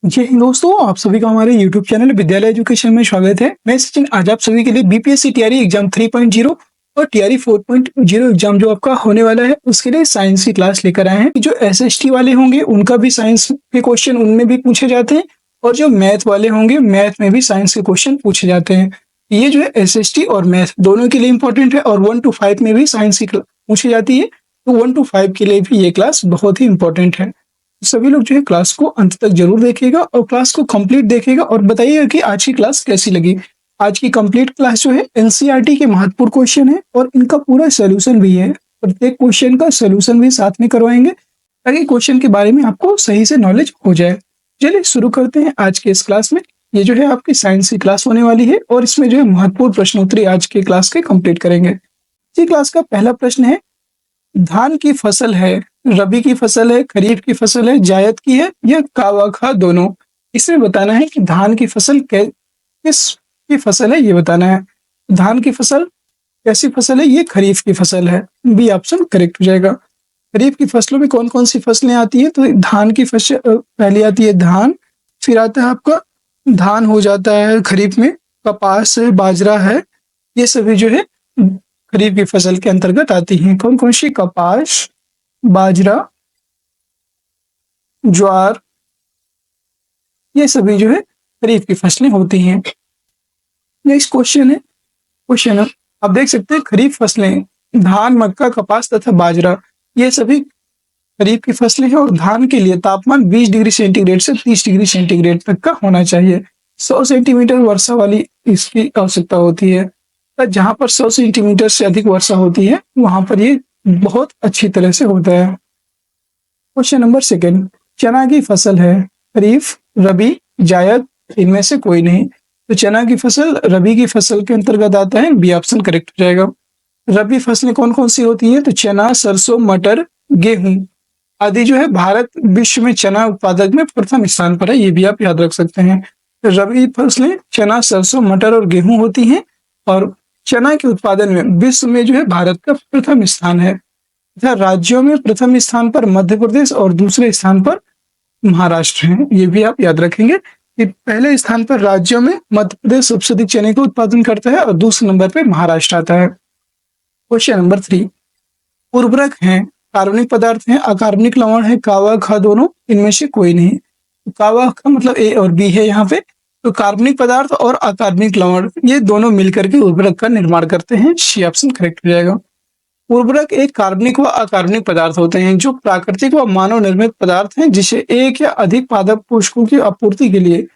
जय हिंद दोस्तों, आप सभी का हमारे YouTube चैनल विद्यालय एजुकेशन में स्वागत है। मैं सचिन आज आप सभी के लिए बीपीएससी टीआरई एग्जाम 3.0 और टीआरई 4.0 एग्जाम जो आपका होने वाला है उसके लिए साइंस की क्लास लेकर आए हैं। जो एसएसटी वाले होंगे उनका भी साइंस के क्वेश्चन उनमें भी पूछे जाते हैं और जो मैथ वाले होंगे मैथ में भी साइंस के क्वेश्चन पूछे जाते हैं। ये जो है एसएसटी और मैथ दोनों के लिए इंपॉर्टेंट है और 1 to 5 में भी साइंस की पूछी जाती है, तो 1 to 5 के लिए भी ये क्लास बहुत ही इंपॉर्टेंट है। सभी लोग जो है क्लास को अंत तक जरूर देखिएगा और क्लास को कंप्लीट देखिएगा और बताइएगा कि आज की क्लास कैसी लगी। आज की कंप्लीट क्लास जो है एनसीईआरटी के महत्वपूर्ण क्वेश्चन है और इनका पूरा सॉल्यूशन भी है। प्रत्येक क्वेश्चन का सॉल्यूशन भी साथ में करवाएंगे ताकि क्वेश्चन के बारे में आपको सही से नॉलेज हो जाए। चलिए शुरू करते हैं आज के इस क्लास में। ये जो है आपकी साइंस की क्लास होने वाली है और इसमें जो है महत्वपूर्ण प्रश्नोत्तरी आज के क्लास के कंप्लीट करेंगे। इसी क्लास का पहला प्रश्न है, धान की फसल है, रबी की फसल है, खरीफ की फसल है, जायद की है या कावाखा दोनों। इसमें बताना है कि धान की फसल किस की फसल है, ये बताना है। धान की फसल कैसी फसल है, ये खरीफ की फसल है। बी ऑप्शन करेक्ट हो जाएगा। खरीफ की फसलों में कौन कौन सी फसलें आती हैं, तो धान की फसल पहली आती है धान, फिर आता है आपका धान हो जाता है खरीफ में, कपास है, बाजरा है, ये सभी जो है खरीफ की फसल के अंतर्गत आती हैं। कौन कौन सी, कपास, बाजरा, ज्वार, ये सभी जो है खरीफ की फसलें होती हैं। नेक्स्ट क्वेश्चन है, आप देख सकते हैं खरीफ फसलें धान, मक्का, कपास तथा बाजरा ये सभी खरीफ की फसलें हैं और धान के लिए तापमान 20 डिग्री सेंटीग्रेड से 30 डिग्री सेंटीग्रेड तक का होना चाहिए। 100 सेंटीमीटर वर्षा वाली इसकी आवश्यकता होती है। जहां पर 100 सेंटीमीटर से अधिक वर्षा होती है वहां पर ये बहुत अच्छी तरह से होता है। क्वेश्चन नंबर सेकंड, चना की फसल है, खरीफ, रबी, जायद, इनमें से कोई नहीं। तो चना की फसल रबी की फसल के अंतर्गत आता है, बी ऑप्शन करेक्ट हो जाएगा। रबी फसलें कौन कौन सी होती है, तो चना, सरसों, मटर, गेहूं आदि जो है भारत विश्व में चना उत्पादक में प्रथम स्थान पर है, ये भी आप याद रख सकते हैं। रबी फसलें चना, सरसों, मटर और गेहूं होती हैं और चना के उत्पादन में विश्व में जो है भारत का प्रथम स्थान है। तथा राज्यों में प्रथम स्थान पर मध्य प्रदेश और दूसरे स्थान पर महाराष्ट्र है, ये भी आप याद रखेंगे कि पहले स्थान पर राज्यों में मध्य प्रदेश सबसे अधिक चने का उत्पादन करता है और दूसरे नंबर पर महाराष्ट्र आता है। क्वेश्चन नंबर 3, उर्वरक हैं, कार्बनिक पदार्थ हैं, अकार्बनिक लवण है, कावा खा दोनों, इनमें से कोई नहीं। कावा का मतलब ए और बी है यहाँ पे, तो कार्बनिक पदार्थ और अकार्बनिक लवण ये दोनों मिलकर के उर्वरक का निर्माण करते हैं, सी ऑप्शन करेक्ट हो जाएगा। उर्वरक एक कार्बनिक व अकार्बनिक पदार्थ होते हैं जो प्राकृतिक व मानव निर्मित पदार्थ हैं जिसे एक या अधिक पादप पोषकों की आपूर्ति के लिए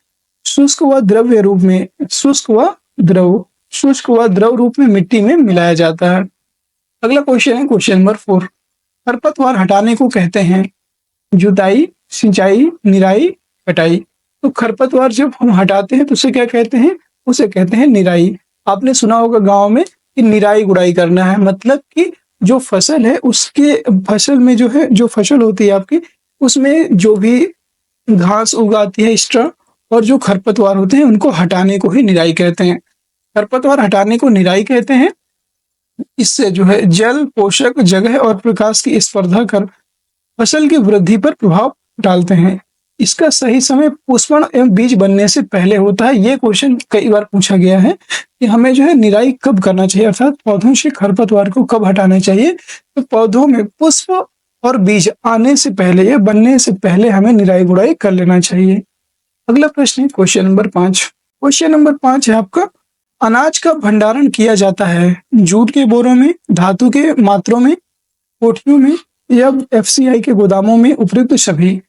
शुष्क व द्रव रूप में मिट्टी में मिलाया जाता है। अगला क्वेश्चन है क्वेश्चन नंबर 4, खरपतवार हटाने को कहते हैं जुताई, सिंचाई, निराई, कटाई। तो खरपतवार जब हम हटाते हैं तो उसे क्या कहते हैं, उसे कहते हैं निराई। आपने सुना होगा गांव में कि निराई गुड़ाई करना है, मतलब कि जो फसल है उसके फसल में जो है जो फसल होती है आपकी उसमें जो भी घास उगाती है एक्स्ट्रा और जो खरपतवार होते हैं उनको हटाने को ही निराई कहते हैं। खरपतवार हटाने को निराई कहते हैं। इससे जो है जल, पोषक, जगह और प्रकाश की स्पर्धा कर फसल की वृद्धि पर प्रभाव डालते हैं। इसका सही समय पुष्पण एवं बीज बनने से पहले होता है। ये क्वेश्चन कई बार पूछा गया है कि हमें जो है निराई कब करना चाहिए, अर्थात पौधों से खरपतवार को कब हटाना चाहिए। तो पौधों में पुष्प और बीज आने से पहले या बनने से पहले हमें निराई गुड़ाई कर लेना चाहिए। अगला प्रश्न है क्वेश्चन नंबर 5। क्वेश्चन नंबर 5 है आपका, अनाज का भंडारण किया जाता है जूट के बोरों में, धातु के मात्रों में, कोठियों में या एफसीआई के गोदामों में, उपयुक्त सभी।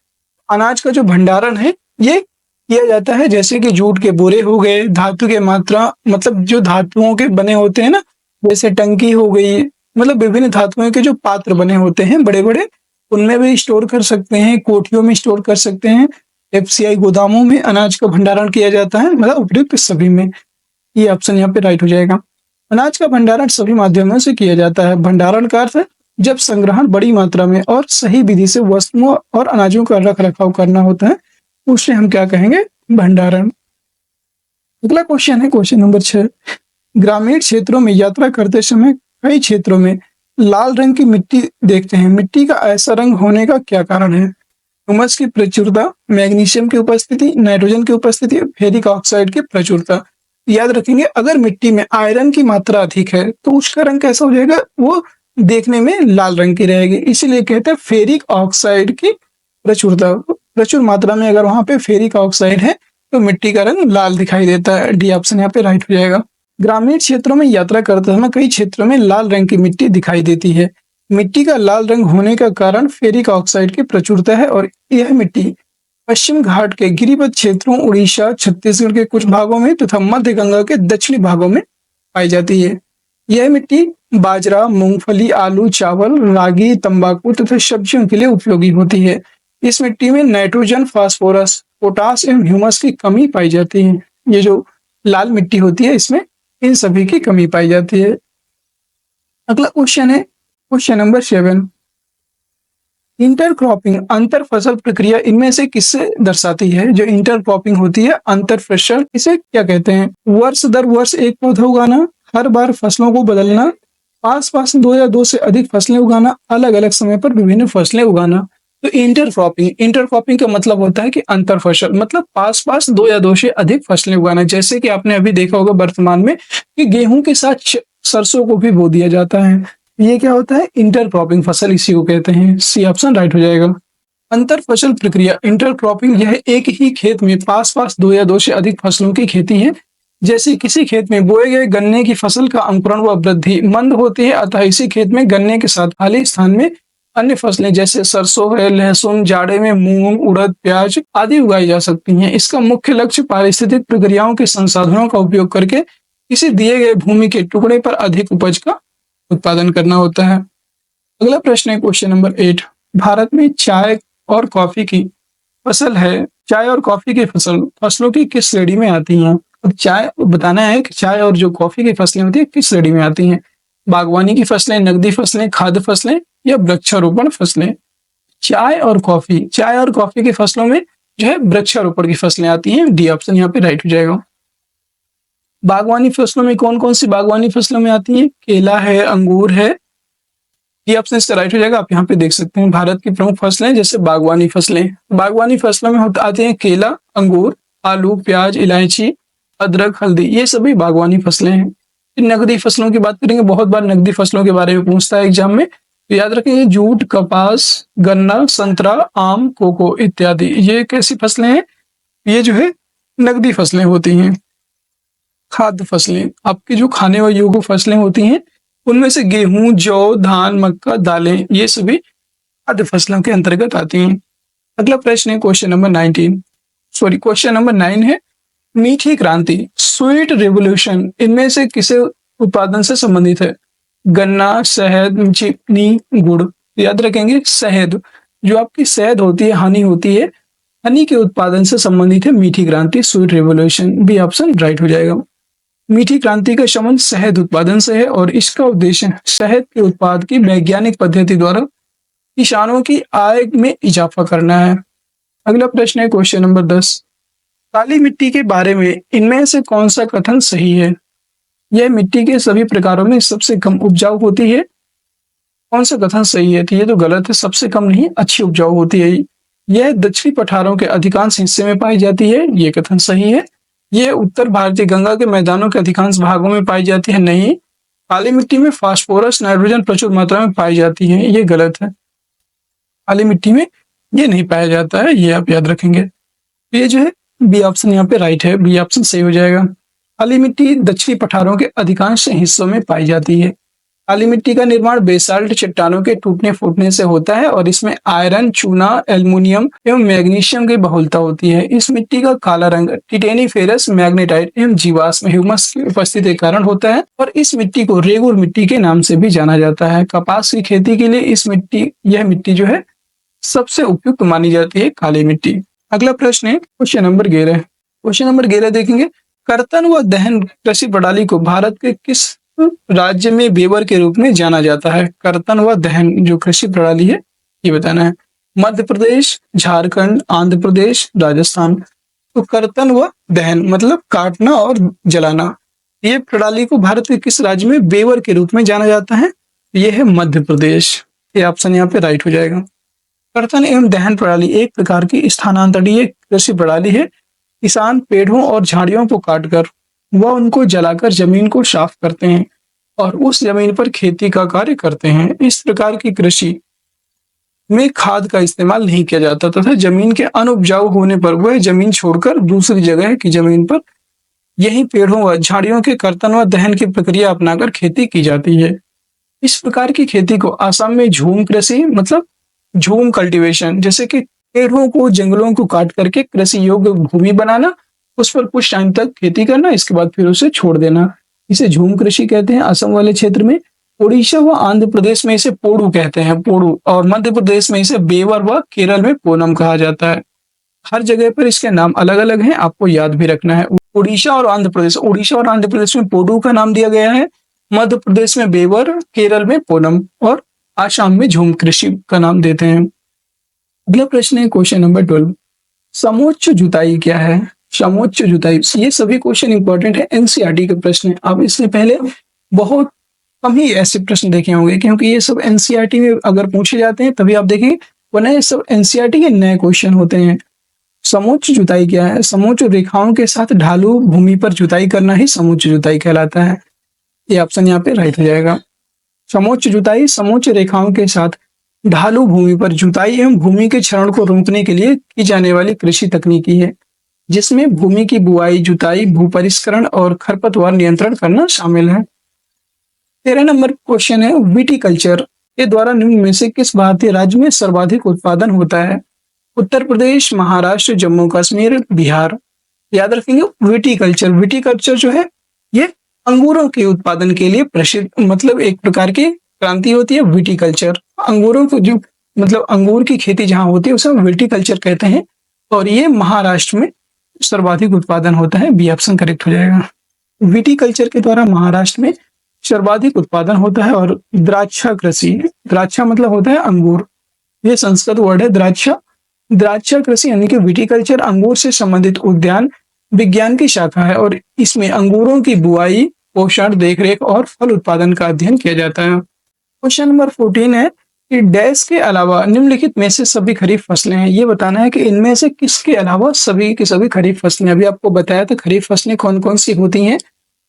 अनाज का जो भंडारण है ये किया जाता है जैसे कि जूट के बोरे हो गए, धातु के मात्रा मतलब जो धातुओं के बने होते हैं ना, जैसे टंकी हो गई, मतलब विभिन्न धातुओं के जो पात्र बने होते हैं बड़े बड़े, उनमें भी स्टोर कर सकते हैं, कोठियों में स्टोर कर सकते हैं, एफसीआई गोदामों में अनाज का भंडारण किया जाता है, मतलब उपयुक्त सभी में। ये ऑप्शन यहाँ पे राइट हो जाएगा। अनाज का भंडारण सभी माध्यमों से किया जाता है। भंडारण का अर्थ है जब संग्रहण बड़ी मात्रा में और सही विधि से वस्तुओं और अनाजों का रख रखाव करना होता है उसे हम क्या कहेंगे, भंडारण। अगला क्वेश्चन है क्वेश्चन नंबर 6, ग्रामीण क्षेत्रों में यात्रा करते समय कई क्षेत्रों में लाल रंग की मिट्टी देखते हैं, मिट्टी का ऐसा रंग होने का क्या कारण है। ह्यूमस की प्रचुरता, मैग्नीशियम की उपस्थिति, नाइट्रोजन की उपस्थिति, फेरिक ऑक्साइड की प्रचुरता। याद रखेंगे, अगर मिट्टी में आयरन की मात्रा अधिक है तो उसका रंग कैसा हो जाएगा, वो देखने में लाल रंग की रहेगी। इसीलिए कहते हैं फेरिक ऑक्साइड की प्रचुरता। प्रचुर मात्रा में अगर वहां पे फेरिक ऑक्साइड है तो मिट्टी का रंग लाल दिखाई देता है। डी ऑप्शन यहाँ पे राइट हो जाएगा। ग्रामीण क्षेत्रों में यात्रा करते समय कई क्षेत्रों में लाल रंग की मिट्टी दिखाई देती है। मिट्टी का लाल रंग होने का कारण फेरिक ऑक्साइड की प्रचुरता है और यह मिट्टी पश्चिम घाट के गिरिपथ क्षेत्रों, उड़ीसा, छत्तीसगढ़ के कुछ भागों में तथा मध्य गंगा के दक्षिणी भागों में पाई जाती है। यह मिट्टी बाजरा, मूंगफली, आलू, चावल, रागी, तंबाकू तथा सब्जियों के लिए उपयोगी होती है। इस मिट्टी में नाइट्रोजन, फास्फोरस, पोटास एवं ह्यूमस की कमी पाई जाती है। ये जो लाल मिट्टी होती है इसमें इन सभी की कमी पाई जाती है। अगला क्वेश्चन है क्वेश्चन नंबर 7। इंटरक्रॉपिंग, अंतर फसल प्रक्रिया इनमें से किससे दर्शाती है? जो इंटरक्रॉपिंग होती है, अंतर फसल, इसे क्या कहते हैं? वर्ष दर वर्ष एक पौधा उगाना, हर बार फसलों को बदलना, पास पास दो या दो से अधिक फसलें उगाना, अलग अलग समय पर विभिन्न फसलें उगाना। तो इंटरक्रॉपिंग का मतलब होता है कि अंतर फसल, मतलब पास पास दो या दो से अधिक फसलें उगाना। जैसे कि आपने अभी देखा होगा वर्तमान में कि गेहूं के साथ सरसों को भी बो दिया जाता है। ये क्या होता है? इंटरक्रॉपिंग फसल, इसी को कहते हैं। सी ऑप्शन राइट हो जाएगा। अंतर फसल प्रक्रिया, इंटरक्रॉपिंग, यह एक ही खेत में पास पास दो या दो से अधिक फसलों की खेती है। जैसे किसी खेत में बोए गए गन्ने की फसल का अंकुरण व वृद्धि मंद होती है, अतः इसी खेत में गन्ने के साथ खाली स्थान में अन्य फसलें जैसे सरसों है, लहसुन, जाड़े में मूंग, उड़द, प्याज आदि उगाई जा सकती हैं। इसका मुख्य लक्ष्य पारिस्थितिक प्रक्रियाओं के संसाधनों का उपयोग करके किसी दिए गए भूमि के टुकड़े पर अधिक उपज का उत्पादन करना होता है। अगला प्रश्न है क्वेश्चन नंबर 8। भारत में चाय और कॉफी की फसल है। चाय और कॉफी की फसलों की किस श्रेणी में आती हैं? अब चाय बताना है कि चाय और जो कॉफी की फसलें होती है किस श्रेणी में आती हैं? बागवानी की फसलें, नकदी फसलें, खाद्य फसलें या वृक्षारोपण फसलें? चाय और कॉफी की फसलों में जो है वृक्षारोपण की फसलें आती हैं। डी ऑप्शन यहाँ पे राइट हो जाएगा। बागवानी फसलों में कौन कौन सी बागवानी फसलों में आती है? केला है, अंगूर है। डी ऑप्शन इसका राइट हो जाएगा। आप यहाँ पे देख सकते हैं भारत की प्रमुख फसलें जैसे बागवानी फसलों में आते हैं केला, अंगूर, आलू, प्याज, इलायची, अदरक, हल्दी, ये सभी बागवानी फसलें हैं। नकदी फसलों की बात करेंगे, बहुत बार नकदी फसलों के बारे में पूछता है एग्जाम में, तो याद रखेंगे जूट, कपास, गन्ना, संतरा, आम, कोको इत्यादि, ये कैसी फसलें हैं? ये जो है नकदी फसलें होती हैं। खाद्य फसलें, आपकी जो खाने व योग्य फसलें होती हैं उनमें से गेहूं, जौ, धान, मक्का, दालें, ये सभी खाद्य फसलों के अंतर्गत आती हैं। अगला प्रश्न है क्वेश्चन नंबर 9 है मीठी क्रांति, स्वीट रेवोल्यूशन, इनमें से किसे उत्पादन से संबंधित है? गन्ना, शहद, चीनी, गुड़। याद रखेंगे शहद, जो आपकी शहद होती है, हनी होती है, हनी के उत्पादन से संबंधित है मीठी क्रांति, sweet revolution. B option right हो जाएगा। मीठी क्रांति का संबंध शहद उत्पादन से है और इसका उद्देश्य शहद के उत्पाद की वैज्ञानिक पद्धति द्वारा किसानों की आय में इजाफा करना है। अगला प्रश्न है क्वेश्चन नंबर 10। काली मिट्टी के बारे में इनमें से कौन सा कथन सही है? यह मिट्टी के सभी प्रकारों में सबसे कम उपजाऊ होती है। कौन सा कथन सही है? तो ये तो गलत है, सबसे कम नहीं, अच्छी उपजाऊ होती है। यह दक्षिणी पठारों के अधिकांश हिस्से में पाई जाती है, ये कथन सही है। यह उत्तर भारतीय गंगा के मैदानों के अधिकांश भागों में पाई जाती है, नहीं। काली मिट्टी में फास्फोरस, नाइट्रोजन प्रचुर मात्रा में पाई जाती है, ये गलत है। काली मिट्टी में ये नहीं पाया जाता है, ये आप याद रखेंगे। ये जो है बी ऑप्शन यहाँ पे राइट है, बी ऑप्शन सही हो जाएगा। काली मिट्टी दक्षिणी पठारों के अधिकांश हिस्सों में पाई जाती है। काली मिट्टी का निर्माण बेसाल्ट चट्टानों के टूटने फूटने से होता है और इसमें आयरन, चूना, एल्युमिनियम एवं मैग्नीशियम की बहुलता होती है। इस मिट्टी का काला रंग टिटेनीफेरस, मैग्नेटाइट एवं जीवाश्म ह्यूमस की उपस्थिति के कारण होता है और इस मिट्टी को रेगुर मिट्टी के नाम से भी जाना जाता है। कपास की खेती के लिए यह मिट्टी जो है सबसे उपयुक्त मानी जाती है, काली मिट्टी। अगला प्रश्न है क्वेश्चन नंबर 11 देखेंगे। कर्तन व दहन कृषि प्रणाली को भारत के किस राज्य में वेबर के रूप में जाना जाता है? कर्तन व दहन जो कृषि प्रणाली है ये बताना है। मध्य प्रदेश, झारखंड, आंध्र प्रदेश, राजस्थान। तो कर्तन व दहन मतलब काटना और जलाना, ये प्रणाली को भारत के किस राज्य में वेबर के रूप में जाना जाता है? ये है मध्य प्रदेश। ये ऑप्शन यहाँ पे राइट हो जाएगा। कर्तन एवं दहन प्रणाली एक प्रकार की स्थानांतरणीय कृषि प्रणाली है। किसान पेड़ों और झाड़ियों को काटकर व उनको जलाकर जमीन को साफ करते हैं और उस जमीन पर खेती का कार्य करते हैं। इस प्रकार की कृषि में खाद का इस्तेमाल नहीं किया जाता तथा जमीन के अनउपजाऊ होने पर वह जमीन छोड़कर दूसरी जगह की जमीन पर यही पेड़ों व झाड़ियों के कर्तन व दहन की प्रक्रिया अपनाकर खेती की जाती है। इस प्रकार की खेती को असम में झूम कृषि मतलब झूम कल्टीवेशन, जैसे कि पेड़ों को जंगलों को काट करके कृषि योग्य भूमि बनाना, उस पर कुछ टाइम तक खेती करना, इसके बाद फिर उसे छोड़ देना, इसे झूम कृषि कहते हैं असम वाले क्षेत्र में। उड़ीसा व आंध्र प्रदेश में इसे पोड़ू कहते हैं, पोड़ू, और मध्य प्रदेश में इसे बेवर व केरल में पोनम कहा जाता है। हर जगह पर इसके नाम अलग अलग हैं, आपको याद भी रखना है। उड़ीसा और आंध्र प्रदेश में पोडू का नाम दिया गया है, मध्य प्रदेश में बेवर, केरल में पोनम और आसाम में झूम कृषि का नाम देते हैं। अगला प्रश्न है क्वेश्चन नंबर 12, समोच्च जुताई क्या है? समोच्च जुताई, ये सभी क्वेश्चन इंपॉर्टेंट है, एनसीईआरटी के प्रश्न है। आप इससे पहले बहुत कम ही ऐसे प्रश्न देखे होंगे, क्योंकि ये सब एनसीईआरटी में अगर पूछे जाते हैं तभी आप देखेंगे, वरना ये सब एनसीईआरटी के नए क्वेश्चन होते हैं। समोच्च जुताई क्या है? समोच्च रेखाओं के साथ ढालू भूमि पर जुताई करना ही समोच्च जुताई कहलाता है। ये ऑप्शन यहाँ पे राइट हो जाएगा। समोच्च जुताई समोच्च रेखाओं के साथ ढालू भूमि पर जुताई एवं भूमि के क्षरण को रोकने के लिए की जाने वाली कृषि तकनीकी है, जिसमें भूमि की बुआई, जुताई, भूपरिष्करण और खरपतवार नियंत्रण करना शामिल है। 13 नंबर क्वेश्चन है, विटीकल्चर के द्वारा निम्न में से किस भारतीय राज्य में सर्वाधिक उत्पादन होता है? उत्तर प्रदेश, महाराष्ट्र, जम्मू कश्मीर, बिहार। याद रखेंगे विटीकल्चर, विटीकल्चर जो है ये अंगूरों के उत्पादन के लिए प्रसिद्ध, मतलब एक प्रकार की क्रांति होती है विटीकल्चर। अंगूरों को जो मतलब अंगूर की खेती जहां होती है उसे हम विटीकल्चर कहते हैं, और ये महाराष्ट्र में सर्वाधिक उत्पादन होता है। बी ऑप्शन करेक्ट हो जाएगा। विटीकल्चर के द्वारा महाराष्ट्र में सर्वाधिक उत्पादन होता है। और द्राक्षा कृषि, द्राक्षा मतलब होता है अंगूर, ये संस्कृत वर्ड है द्राक्षा। द्राक्षा कृषि यानी कि विटीकल्चर अंगूर से संबंधित उद्यान विज्ञान की शाखा है, और इसमें अंगूरों की बुआई, पोषण, देखरेख और फल उत्पादन का अध्ययन किया जाता है। क्वेश्चन नंबर 14 है कि डैश के अलावा निम्नलिखित में से सभी खरीफ फसलें हैं। ये बताना है कि इनमें से किसके अलावा सभी की सभी खरीफ फसलें। अभी आपको बताया था खरीफ फसलें कौन कौन सी होती हैं।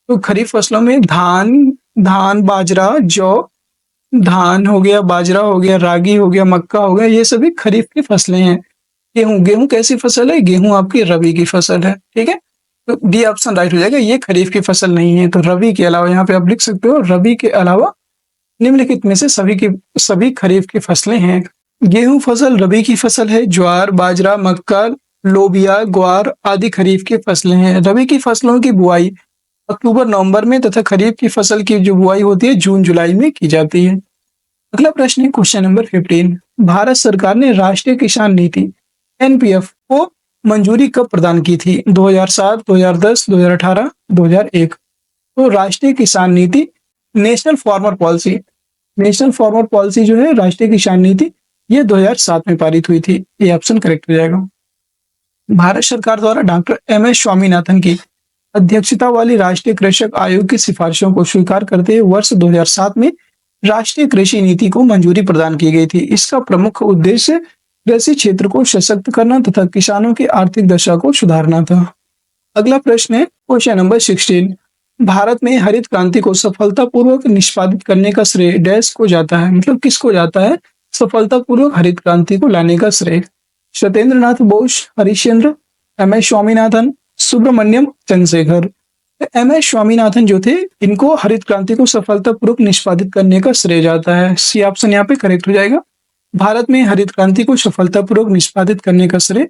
तो खरीफ फसलों में धान, बाजरा, जौ, धान हो गया, बाजरा हो गया, रागी हो गया, मक्का हो गया, ये सभी खरीफ की फसलें हैं। गेहूं कैसी फसल है? गेहूं आपकी रबी की फसल है। ठीक है, तो डी ऑप्शन राइट हो जाएगा, ये खरीफ की फसल नहीं है। तो रबी के अलावा यहाँ पे आप लिख सकते हो, रबी के अलावा निम्नलिखित में से सभी खरीफ की फसलें हैं। गेहूं फसल रबी की फसल है। ज्वार, बाजरा, मक्का, लोबिया, ग्वार आदि खरीफ की फसलें हैं। रबी की फसलों की बुआई अक्टूबर नवंबर में तथा खरीफ की फसल की जो बुआई होती है जून जुलाई में की जाती है। अगला प्रश्न है क्वेश्चन नंबर 15, भारत सरकार ने राष्ट्रीय किसान नीति एनपीएफ को मंजूरी कब प्रदान की थी? 2007, 2010, 2018, 2001। तो राष्ट्रीय किसान नीति, नेशनल फार्मर पॉलिसी जो है राष्ट्रीय किसान नीति, ये 2007 में पारित हुई थी। ये ऑप्शन करेक्ट हो जाएगा। भारत सरकार द्वारा डॉक्टर एम.एस. स्वामीनाथन की अध्यक्षता वाली राष्ट्रीय कृषक आयोग की सिफारिशों को स्वीकार करते हुए वर्ष 2007 में राष्ट्रीय कृषि नीति को मंजूरी प्रदान की गई थी। इसका प्रमुख उद्देश्य कृषि क्षेत्र को सशक्त करना तथा किसानों की आर्थिक दशा को सुधारना था। अगला प्रश्न है क्वेश्चन नंबर 16, भारत में हरित क्रांति को सफलतापूर्वक निष्पादित करने का श्रेय डैश को जाता है? मतलब किसको जाता है सफलतापूर्वक हरित क्रांति को लाने का श्रेय? सत्येंद्र नाथ बोस, हरिश्चंद्र, एम.एस. स्वामीनाथन, सुब्रमण्यम चंद्रशेखर। एम.एस. स्वामीनाथन जो थे, इनको हरित क्रांति को सफलतापूर्वक निष्पादित करने का श्रेय जाता है। सी ऑप्शन यहाँ पे करेक्ट हो जाएगा। भारत में हरित क्रांति को सफलतापूर्वक निष्पादित करने का श्रेय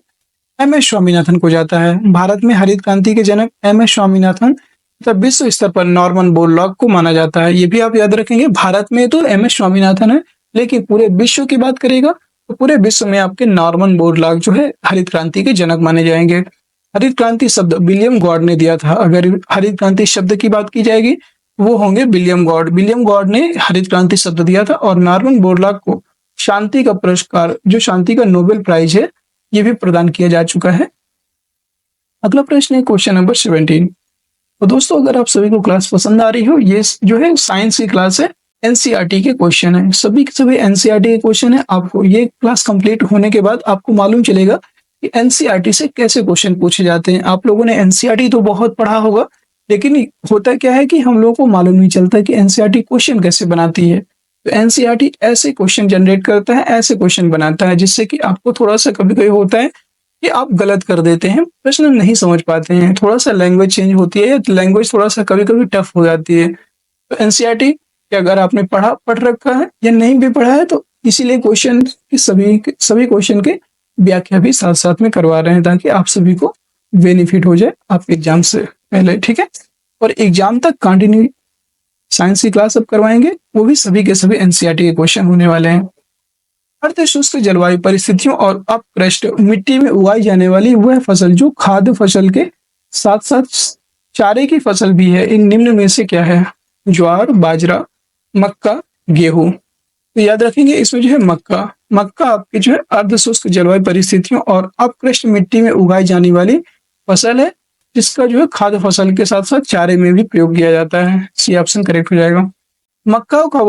एम.एस. स्वामीनाथन को जाता है। भारत में हरित क्रांति के जनक एम.एस. स्वामीनाथन तथा विश्व स्तर पर नॉर्मन बोरलॉग को माना जाता है। ये भी आप याद रखेंगे, भारत में तो एम.एस. स्वामीनाथन है, लेकिन पूरे विश्व की बात करेगा तो पूरे विश्व में आपके नॉर्मन बोरलॉग जो है हरित क्रांति के जनक माने जाएंगे। हरित क्रांति शब्द विलियम गॉड ने दिया था। अगर हरित क्रांति शब्द की बात की जाएगी वो होंगे विलियम गॉड ने हरित क्रांति शब्द दिया था। और नॉर्मन बोरलॉग को शांति का पुरस्कार, जो शांति का नोबेल प्राइज है, ये भी प्रदान किया जा चुका है। अगला प्रश्न है क्वेश्चन नंबर 17। तो दोस्तों, अगर आप सभी को क्लास पसंद आ रही हो, ये जो है साइंस की क्लास है, एनसीईआरटी के क्वेश्चन है, सभी के सभी एनसीईआरटी के क्वेश्चन है। आपको ये क्लास कंप्लीट होने के बाद आपको मालूम चलेगा कि एनसीईआरटी से कैसे क्वेश्चन पूछे जाते हैं। आप लोगों ने एनसीईआरटी तो बहुत पढ़ा होगा, लेकिन होता क्या है कि हम लोगों को मालूम नहीं चलता कि एनसीईआरटी क्वेश्चन कैसे बनाती है। तो एनसीईआरटी ऐसे क्वेश्चन जनरेट करता है, ऐसे क्वेश्चन बनाता है, जिससे कि आपको थोड़ा सा कभी कभी होता है कि आप गलत कर देते हैं, प्रश्न नहीं समझ पाते हैं, थोड़ा सा लैंग्वेज चेंज होती है या लैंग्वेज थोड़ा सा कभी कभी टफ हो जाती है। तो एनसीईआरटी कि अगर आपने पढ़ रखा है या नहीं भी पढ़ा है, तो इसीलिए क्वेश्चन की सभी क्वेश्चन के व्याख्या भी साथ साथ में करवा रहे हैं, ताकि आप सभी को बेनिफिट हो जाए आपके एग्जाम से पहले, ठीक है। और एग्जाम तक कंटिन्यू साइंस की क्लास अब करवाएंगे, वो भी सभी के सभी एनसीईआरटी के क्वेश्चन होने वाले हैं। अर्ध शुष्क जलवायु परिस्थितियों और अपकृष्ट मिट्टी में उगाई जाने वाली वह फसल जो खाद्य फसल के साथ साथ चारे की फसल भी है, इन निम्न में से क्या है? ज्वार, बाजरा, मक्का, गेहूं। तो याद रखेंगे इसमें जो है मक्का आपकी जो है अर्ध शुष्क जलवायु परिस्थितियों और अपकृष्ट मिट्टी में उगाई जाने वाली फसल है, जिसका जो है खाद्य फसल के साथ साथ चारे में भी प्रयोग किया जाता है। सी ऑप्शन करेक्ट हो जाएगा। मक्का का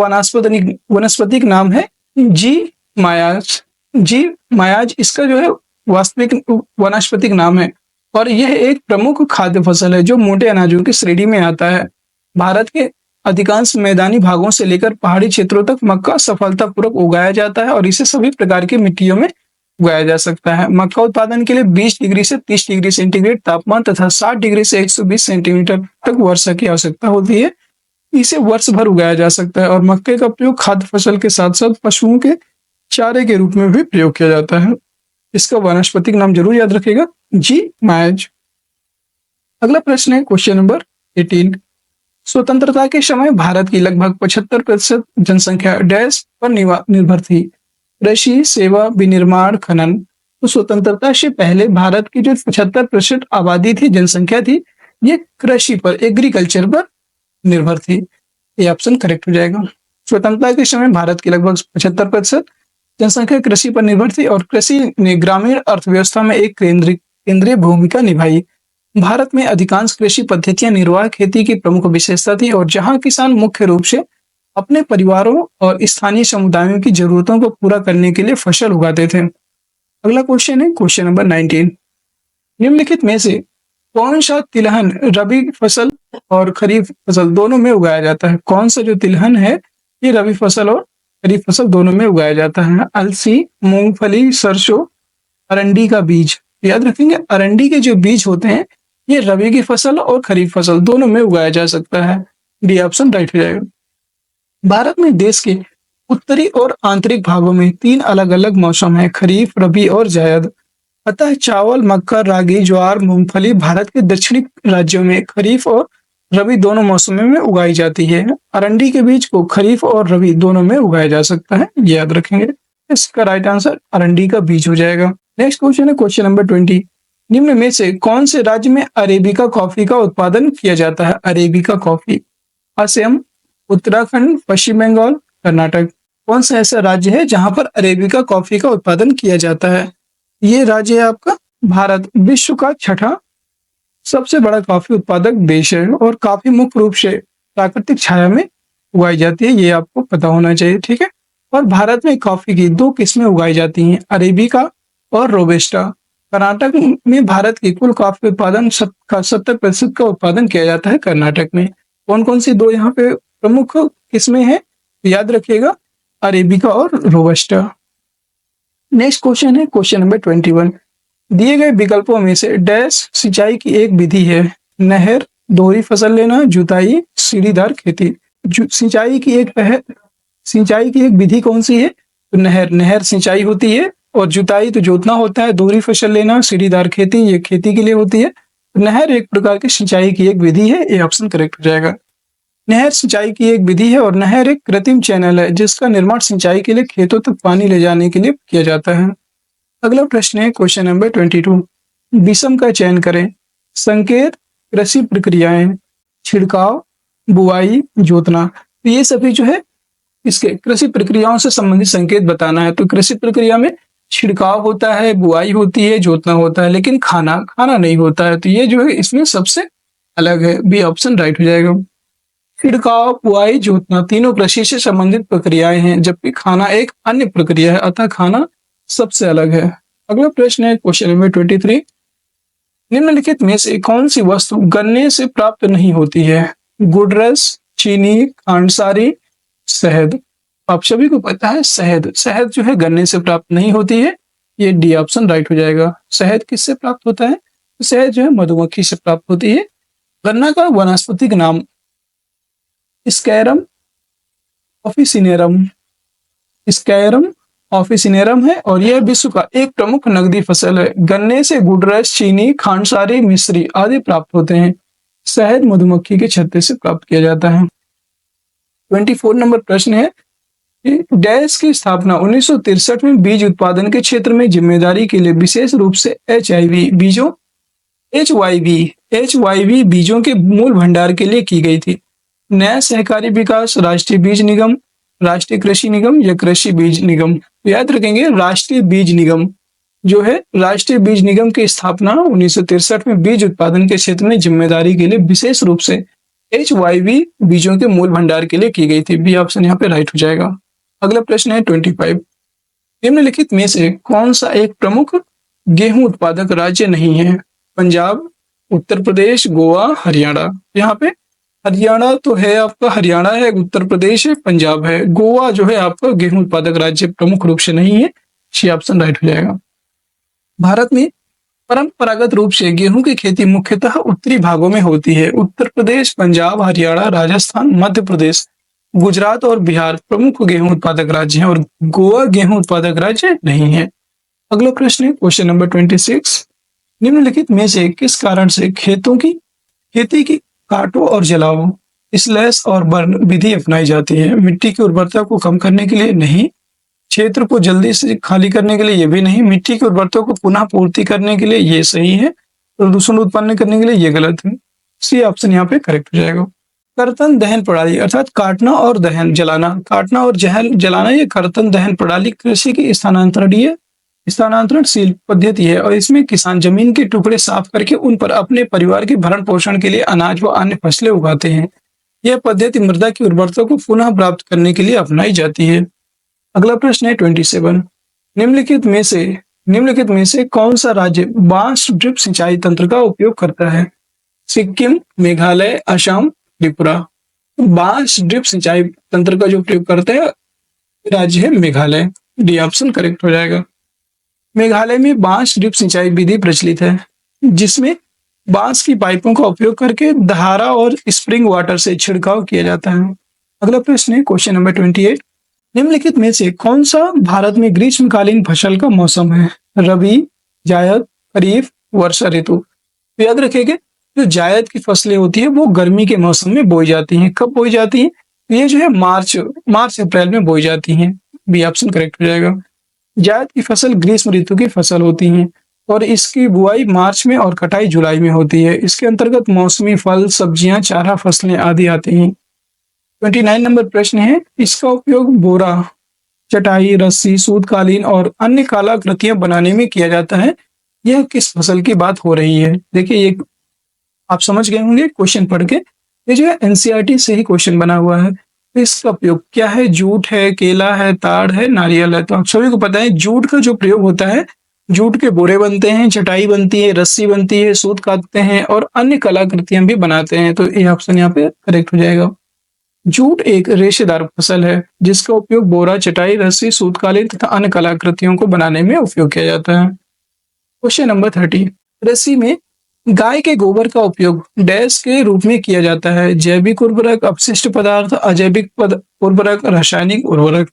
वनस्पतिक नाम है जी मायाज इसका जो है वास्तविक वनस्पतिक नाम है, और यह एक प्रमुख खाद्य फसल है जो मोटे अनाजों की श्रेणी में आता है। भारत के अधिकांश मैदानी भागों से लेकर पहाड़ी क्षेत्रों तक मक्का सफलतापूर्वक उगाया जाता है, और इसे सभी प्रकार की मिट्टियों में उगाया जा सकता है। मक्का उत्पादन के लिए 20 डिग्री से 30 डिग्री सेंटीग्रेड तापमान तथा 60 डिग्री से 120 सेंटीमीटर तक वर्षा की आवश्यकता होती है। इसे वर्ष भर उगाया जा सकता है, और मक्के का प्रयोग खाद्य फसल के साथ साथ पशुओं के चारे के रूप में भी प्रयोग किया जाता है। इसका वानस्पतिक नाम जरूर याद रखिएगा, जी मायाज। अगला प्रश्न है क्वेश्चन नंबर 18। स्वतंत्रता के समय भारत की लगभग 75% जनसंख्या डैश पर निर्भर थी? कृषि, सेवा, विनिर्माण, खनन। तो स्वतंत्रता से पहले भारत की जो 75% आबादी थी, जनसंख्या थी, ये कृषि पर, एग्रीकल्चर पर निर्भर थी। ये ऑप्शन करेक्ट हो जाएगा। स्वतंत्रता के समय भारत की लगभग 75% जनसंख्या कृषि पर निर्भर थी, और कृषि ने ग्रामीण अर्थव्यवस्था में एक केंद्रीय भूमिका निभाई। भारत में अधिकांश कृषि पद्धतियां निर्वाह खेती की प्रमुख विशेषता थी, और जहां किसान मुख्य रूप से अपने परिवारों और स्थानीय समुदायों की जरूरतों को पूरा करने के लिए फसल उगाते थे। अगला क्वेश्चन है क्वेश्चन नंबर 19। निम्नलिखित में से कौन सा तिलहन रबी फसल और खरीफ फसल दोनों में उगाया जाता है? कौन सा जो तिलहन है ये रबी फसल और खरीफ फसल दोनों में उगाया जाता है? अलसी, मूंगफली, सरसों, अरंडी का बीज। याद रखेंगे, अरंडी के जो बीज होते हैं ये रबी की फसल और खरीफ फसल दोनों में उगाया जा सकता है। डी ऑप्शन राइट हो जाएगा। भारत में देश के उत्तरी और आंतरिक भागों में 3 अलग अलग मौसम है, खरीफ, रबी और जायद। अतः चावल, मक्का, रागी, ज्वार, मूंगफली भारत के दक्षिणी राज्यों में खरीफ और रबी दोनों मौसमों में उगाई जाती है। अरंडी के बीज को खरीफ और रबी दोनों में उगाया जा सकता है, ये याद रखेंगे। इसका राइट आंसर अरंडी का बीज हो जाएगा। नेक्स्ट क्वेश्चन है क्वेश्चन नंबर 20। निम्न में से कौन से राज्य में अरेबिका कॉफी का उत्पादन किया जाता है? Arabica coffee. असम, उत्तराखंड, पश्चिम बंगाल, कर्नाटक। कौन सा ऐसा राज्य है जहां पर अरेबिका कॉफी का उत्पादन किया जाता है? ये राज्य है आपका भारत, विश्व का 6ठा सबसे बड़ा कॉफी उत्पादक देश है, और काफी मुख्य रूप से प्राकृतिक छाया में उगाई जाती है, ये आपको पता होना चाहिए, ठीक है। और भारत में कॉफी की 2 किस्में उगाई जाती हैं, अरेबिका और रोबेस्टा। कर्नाटक में भारत की कुल कॉफी उत्पादन का 70% का उत्पादन किया जाता है कर्नाटक में। कौन कौन सी 2 यहाँ पे प्रमुख किस्में हैं? याद रखिएगा, अरेबिका और रोबस्टा। नेक्स्ट क्वेश्चन है क्वेश्चन नंबर 21। दिए गए विकल्पों में से डैश सिंचाई की एक विधि है? नहर, दोहरी फसल लेना, जुताई, सीढ़ीदार खेती। सिंचाई की एक विधि कौन सी है? तो नहर सिंचाई होती है, और जुताई तो जोतना होता है, दोहरी फसल लेना, सीढ़ीदार खेती ये खेती के लिए होती है। नहर एक प्रकार की सिंचाई की एक विधि है, ये ऑप्शन करेक्ट हो जाएगा। नहर सिंचाई की एक विधि है, और नहर एक कृत्रिम चैनल है जिसका निर्माण सिंचाई के लिए खेतों तक पानी ले जाने के लिए किया जाता है। अगला प्रश्न है क्वेश्चन नंबर 22। विषम का चयन करें। संकेत, कृषि प्रक्रियाएं, छिड़काव, बुआई, जोतना। तो ये सभी जो है इसके कृषि प्रक्रियाओं से संबंधित संकेत बताना है। तो कृषि प्रक्रिया में छिड़काव होता है, बुआई होती है, जोतना होता है, लेकिन खाना नहीं होता है। तो ये जो है इसमें सबसे अलग है, बी ऑप्शन राइट हो जाएगा। छिड़काव, बुआई, जोतना तीनों कृषि से संबंधित प्रक्रियाएं हैं, जबकि खाना एक अन्य प्रक्रिया है, अतः खाना सबसे अलग है। अगला प्रश्न है क्वेश्चन नंबर 23। निम्नलिखित में से कौन सी वस्तु गन्ने से प्राप्त नहीं होती है? गुड़ रस, चीनी, खांडसारी, शहद। आप सभी को पता है शहद, शहद जो है गन्ने से प्राप्त नहीं होती है। ये डी ऑप्शन राइट हो जाएगा। शहद किससे प्राप्त होता है? शहद जो है मधुमक्खी से प्राप्त होती है। गन्ना का वनस्पतिक नाम स्कैरम ऑफिसिनेरम, स्कैरम ऑफिसिनेरम है और यह विश्व का एक प्रमुख नकदी फसल है। गन्ने से गुड़ रस, चीनी, खांडसारी, मिश्री आदि प्राप्त होते हैं। शहद मधुमक्खी के छत्ते से प्राप्त किया जाता है। 24 नंबर प्रश्न है कि डैश की स्थापना 1963 में बीज उत्पादन के क्षेत्र में जिम्मेदारी के लिए विशेष रूप से एच वाई वी बीजों के मूल भंडार के लिए की गई थी। नया सहकारी विकास, राष्ट्रीय बीज निगम, राष्ट्रीय कृषि निगम या कृषि बीज निगम। तो याद रखेंगे राष्ट्रीय बीज निगम जो है, राष्ट्रीय बीज निगम की स्थापना 1963 में बीज उत्पादन के क्षेत्र में जिम्मेदारी के लिए विशेष रूप से HYV बीजों के मूल भंडार के लिए की गई थी। बी ऑप्शन यहाँ पे राइट हो जाएगा। अगला प्रश्न है 25। निम्नलिखित में से कौन सा एक प्रमुख गेहूं उत्पादक राज्य नहीं है? पंजाब, उत्तर प्रदेश, गोवा, हरियाणा। यहाँ पे हरियाणा तो है आपका, हरियाणा है, उत्तर प्रदेश है, पंजाब है। गोवा जो है आपका गेहूं उत्पादक राज्य प्रमुख रूप से नहीं है। सी ऑप्शन राइट हो जाएगा। भारत में परंपरागत रूप से गेहूं की खेती मुख्यतः उत्तरी भागों में होती है। उत्तर प्रदेश, पंजाब, हरियाणा, राजस्थान, मध्य प्रदेश, गुजरात और बिहार प्रमुख गेहूं उत्पादक राज्य हैं और गोवा गेहूं उत्पादक राज्य नहीं है। अगला प्रश्न है क्वेश्चन नंबर 26। निम्नलिखित में से किस कारण से खेती की काटो और जलाओ, स्लैश और बर्न विधि अपनाई जाती है? मिट्टी की उर्वरता को कम करने के लिए? नहीं। क्षेत्र को जल्दी से खाली करने के लिए? ये भी नहीं। मिट्टी की उर्वरता को पुनः पूर्ति करने के लिए? ये सही है। प्रदूषण उत्पन्न करने के लिए? ये गलत है। सी ऑप्शन यहाँ पे करेक्ट हो जाएगा। कर्तन दहन प्रणाली अर्थात काटना और दहन जलाना, काटना और जलाना ये कर्तन दहन प्रणाली कृषि की स्थानांतरणशील पद्धति है और इसमें किसान जमीन के टुकड़े साफ करके उन पर अपने परिवार के भरण पोषण के लिए अनाज व अन्य फसलें उगाते हैं। यह पद्धति मृदा की उर्वरता को पुनः प्राप्त करने के लिए अपनाई जाती है। अगला प्रश्न है 27। निम्नलिखित में से कौन सा राज्य बांस ड्रिप सिंचाई तंत्र का उपयोग करता है? सिक्किम, मेघालय, असम, त्रिपुरा। बांस ड्रिप सिंचाई तंत्र का जो प्रयोग करता है राज्य है मेघालय। डी ऑप्शन करेक्ट हो जाएगा। मेघालय में बांस ड्रिप सिंचाई विधि प्रचलित है, जिसमें बांस की पाइपों का उपयोग करके धारा और स्प्रिंग वाटर से छिड़काव किया जाता है। अगला प्रश्न है क्वेश्चन नंबर 28। निम्नलिखित में से कौन सा भारत में ग्रीष्मकालीन फसल का मौसम है? रबी, जायद, खरीफ, वर्षा ऋतु। तो याद रखिएगा जो जायद की फसलें होती है वो गर्मी के मौसम में बोई जाती हैं। कब बोई जाती हैं? ये जो है मार्च अप्रैल में बोई जाती हैं। बी ऑप्शन करेक्ट हो जाएगा। जायद की फसल ग्रीष्म ऋतु की फसल होती है और इसकी बुआई मार्च में और कटाई जुलाई में होती है। इसके अंतर्गत मौसमी फल, सब्जियां, चारा फसलें आदि आती हैं। 29 नंबर प्रश्न है, इसका उपयोग बोरा, चटाई, रस्सी, सूतकालीन और अन्य कलाकृतियां बनाने में किया जाता है। यह किस फसल की बात हो रही है? देखिए ये आप समझ गए होंगे क्वेश्चन पढ़ के। ये जो है एनसीईआरटी से ही क्वेश्चन बना हुआ है। तो इसका उपयोग क्या है? जूट है, केला है, ताड़ है, नारियल है। तो आप सभी को पता है जूट का जो प्रयोग होता है, जूट के बोरे बनते हैं, चटाई बनती है, रस्सी बनती है, सूत काटते हैं और अन्य कलाकृतियां भी बनाते हैं। तो ये ऑप्शन यहाँ पे करेक्ट हो जाएगा। जूट एक रेशेदार फसल है जिसका उपयोग बोरा, चटाई, रस्सी, सूतकालीन तथा अन्य कलाकृतियों को बनाने में उपयोग किया जाता है। Question number 30। कृषि में गाय के गोबर का उपयोग डैश के रूप में किया जाता है? जैविक उर्वरक, अपशिष्ट पदार्थ, अजैविक उर्वरक, रासायनिक उर्वरक।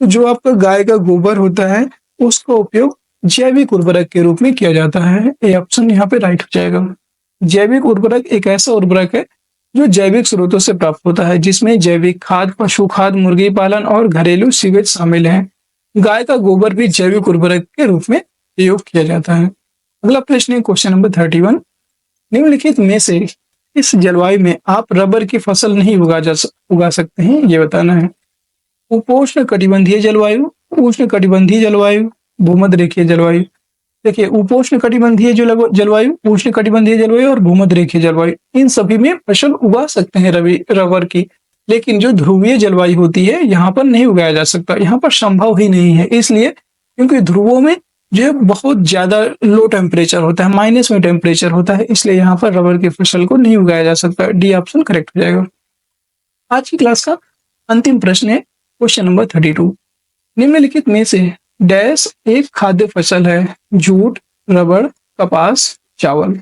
जो आपका गाय का गोबर होता है उसका उपयोग जैविक उर्वरक के रूप में किया जाता है। ये ऑप्शन यहाँ पे राइट हो जाएगा। जैविक उर्वरक एक ऐसा उर्वरक है जो जैविक स्रोतों से प्राप्त होता है, जिसमें जैविक खाद, पशु खाद, मुर्गी पालन और घरेलू सीवेज शामिल हैं। गाय का गोबर भी जैविक उर्वरक के रूप में प्रयोग किया जाता है। अगला प्रश्न है क्वेश्चन नंबर 31। निम्नलिखित में से इस जलवायु में आप रबर की फसल नहीं उगा सकते हैं, ये बताना है। उपोष्ण कटिबंधीय जलवायु, उष्ण कटिबंधीय जलवायु, भूमध्य रेखीय जलवायु। देखिए, उपोष्ण कटिबंधीय जलवायु, उष्ण कटिबंधीय जलवायु और भूमध्य रेखीय जलवायु, इन सभी में फसल उगा सकते हैं रबर की। लेकिन जो ध्रुवीय जलवायु होती है, यहाँ पर नहीं उगाया जा सकता, यहाँ पर संभव ही नहीं है। इसलिए क्योंकि ध्रुवों में जो है बहुत ज्यादा लो टेम्परेचर होता है, माइनस में टेम्परेचर होता है, इसलिए यहाँ पर रबर की फसल को नहीं उगाया जा सकता। डी ऑप्शन करेक्ट हो जाएगा। आज की क्लास का अंतिम प्रश्न है क्वेश्चन नंबर 32। निम्नलिखित में से डैश एक खाद्य फसल है? जूट, रबड़, कपास, चावल।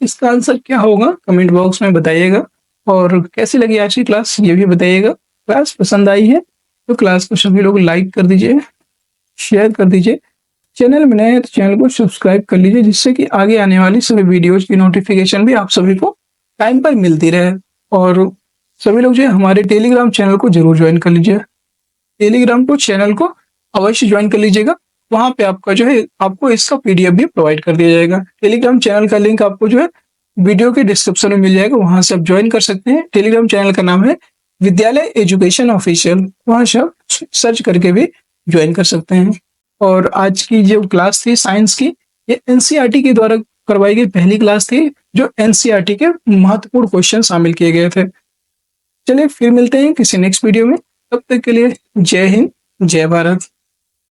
इसका आंसर क्या होगा कमेंट बॉक्स में बताइएगा। और कैसी लगी आज की क्लास ये भी बताइएगा। क्लास पसंद आई है तो क्लास को सभी लोग लाइक कर दीजिए, शेयर कर दीजिए। चैनल में नए हैं तो चैनल को सब्सक्राइब कर लीजिए, जिससे कि आगे आने वाली सभी वीडियोज की नोटिफिकेशन भी आप सभी को टाइम पर मिलती रहे। और सभी लोग जो है हमारे टेलीग्राम चैनल को जरूर ज्वाइन कर लीजिए। टेलीग्राम को चैनल को अवश्य ज्वाइन कर लीजिएगा। वहां पे आपका जो है आपको इसका पीडीएफ भी प्रोवाइड कर दिया जाएगा। टेलीग्राम चैनल का लिंक आपको जो है वीडियो के डिस्क्रिप्शन में मिल जाएगा, वहां से आप ज्वाइन कर सकते हैं। टेलीग्राम चैनल का नाम है विद्यालय एजुकेशन ऑफिशियल, वहां से आप सर्च करके भी ज्वाइन कर सकते हैं। और आज की जो क्लास थी साइंस की, ये एनसीईआरटी के द्वारा करवाई गई पहली क्लास थी, जो एनसीईआरटी के महत्वपूर्ण क्वेश्चन शामिल किए गए थे। चलिए फिर मिलते हैं किसी नेक्स्ट वीडियो में, तब तक के लिए जय हिंद, जय भारत।